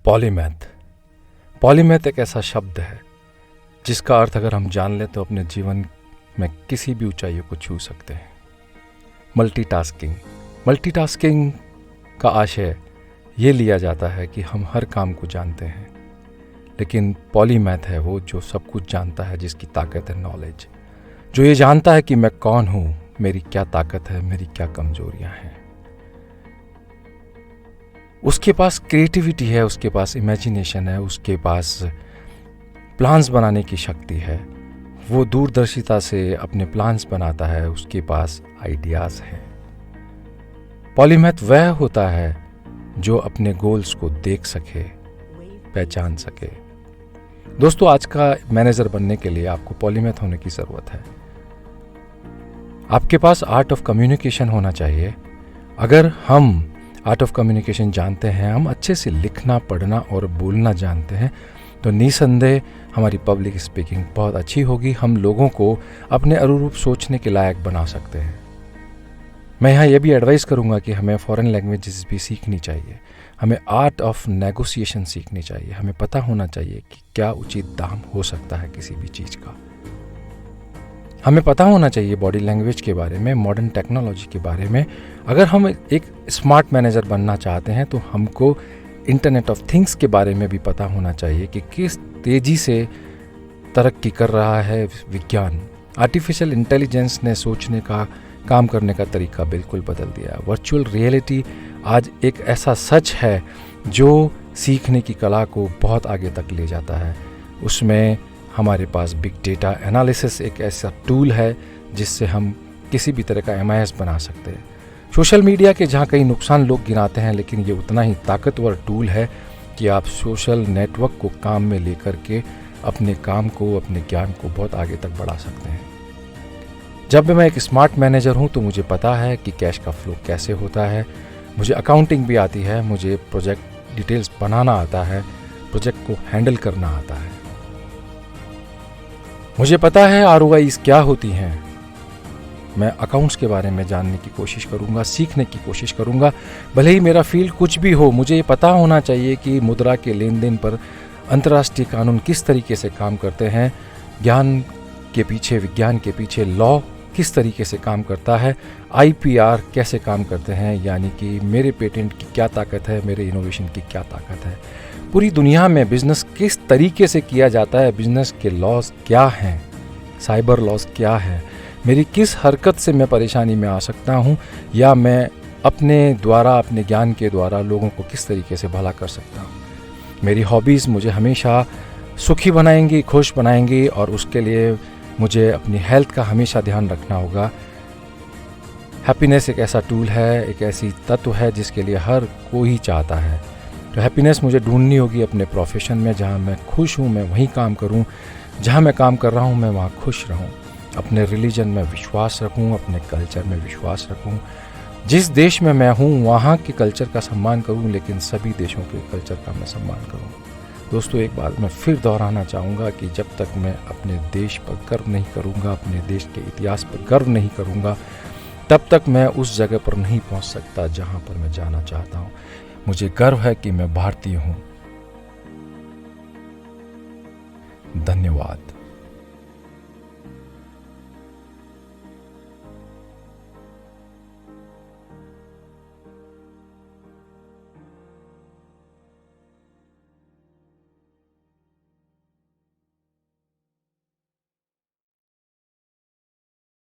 Polymath. Polymath एक ऐसा शब्द है जिसका अर्थ अगर हम जान लें तो अपने जीवन में किसी भी ऊंचाइयों को छू सकते हैं। मल्टीटास्किंग का आशय ये लिया जाता है कि हम हर काम को जानते हैं, लेकिन पॉलीमैथ है वो जो सब कुछ जानता है, जिसकी ताकत है नॉलेज, जो ये जानता है कि मैं कौन हूँ, मेरी क्या ताकत है, मेरी क्या कमजोरियां हैं। उसके पास क्रिएटिविटी है, उसके पास इमेजिनेशन है, उसके पास प्लान्स बनाने की शक्ति है, वो दूरदर्शिता से अपने प्लान्स बनाता है, उसके पास आइडियाज हैं। पॉलीमैथ वह होता है जो अपने गोल्स को देख सके, पहचान सके। दोस्तों, आज का मैनेजर बनने के लिए आपको पॉलीमैथ होने की जरूरत है। आपके पास आर्ट ऑफ कम्युनिकेशन होना चाहिए। अगर हम आर्ट ऑफ कम्युनिकेशन जानते हैं, हम अच्छे से लिखना, पढ़ना और बोलना जानते हैं, तो निसंदेह हमारी पब्लिक स्पीकिंग बहुत अच्छी होगी। हम लोगों को अपने अनुरूप सोचने के लायक बना सकते हैं। मैं यहाँ ये भी एडवाइस करूँगा कि हमें फॉरेन लैंग्वेजेस भी सीखनी चाहिए, हमें आर्ट ऑफ नेगोशिएशन सीखनी चाहिए। हमें पता होना चाहिए कि क्या उचित दाम हो सकता है किसी भी चीज़ का। हमें पता होना चाहिए बॉडी लैंग्वेज के बारे में, मॉडर्न टेक्नोलॉजी के बारे में। अगर हम एक स्मार्ट मैनेजर बनना चाहते हैं तो हमको इंटरनेट ऑफ थिंग्स के बारे में भी पता होना चाहिए कि किस तेज़ी से तरक्की कर रहा है विज्ञान। आर्टिफिशियल इंटेलिजेंस ने सोचने का, काम करने का तरीका बिल्कुल बदल दिया। वर्चुअल रियलिटी आज एक ऐसा सच है जो सीखने की कला को बहुत आगे तक ले जाता है। उसमें हमारे पास बिग डेटा एनालिसिस एक ऐसा टूल है जिससे हम किसी भी तरह का MIS बना सकते हैं। सोशल मीडिया के जहाँ कई नुकसान लोग गिनाते हैं, लेकिन ये उतना ही ताकतवर टूल है कि आप सोशल नेटवर्क को काम में लेकर के अपने काम को, अपने ज्ञान को बहुत आगे तक बढ़ा सकते हैं। जब मैं एक स्मार्ट मैनेजर हूँ तो मुझे पता है कि कैश का फ्लो कैसे होता है, मुझे अकाउंटिंग भी आती है, मुझे प्रोजेक्ट डिटेल्स बनाना आता है, प्रोजेक्ट को हैंडल करना आता है, मुझे पता है ROIs क्या होती हैं। मैं अकाउंट्स के बारे में जानने की कोशिश करूंगा, सीखने की कोशिश करूंगा, भले ही मेरा फील्ड कुछ भी हो। मुझे ये पता होना चाहिए कि मुद्रा के लेन देन पर अंतर्राष्ट्रीय कानून किस तरीके से काम करते हैं, ज्ञान के पीछे, विज्ञान के पीछे लॉ किस तरीके से काम करता है, IPR कैसे काम करते हैं, यानी कि मेरे पेटेंट की क्या ताकत है, मेरे इनोवेशन की क्या ताकत है। पूरी दुनिया में बिजनेस किस तरीके से किया जाता है, बिजनेस के लॉज क्या हैं, साइबर लॉज क्या है, मेरी किस हरकत से मैं परेशानी में आ सकता हूँ, या मैं अपने द्वारा, अपने ज्ञान के द्वारा लोगों को किस तरीके से भला कर सकता हूँ। मेरी हॉबीज़ मुझे हमेशा सुखी बनाएंगी, खुश बनाएंगी, और उसके लिए मुझे अपनी हेल्थ का हमेशा ध्यान रखना होगा। हैप्पीनेस एक ऐसा टूल है, एक ऐसी तत्व है जिसके लिए हर कोई चाहता है। तो हैप्पीनेस मुझे ढूंढनी होगी अपने प्रोफेशन में। जहाँ मैं खुश हूँ मैं वहीं काम करूँ, जहाँ मैं काम कर रहा हूँ मैं वहाँ खुश रहूँ, अपने रिलीजन में विश्वास रखूँ, अपने कल्चर में विश्वास रखूँ। जिस देश में मैं हूँ वहाँ के कल्चर का सम्मान करूँ, लेकिन सभी देशों के कल्चर का मैं सम्मान करूँ। दोस्तों, एक बात मैं फिर दोहराना चाहूँगा कि जब तक मैं अपने देश पर गर्व नहीं करूँगा, अपने देश के इतिहास पर गर्व नहीं करूँगा, तब तक मैं उस जगह पर नहीं पहुँच सकता जहाँ पर मैं जाना चाहता हूँ। मुझे गर्व है कि मैं भारतीय हूँ। धन्यवाद।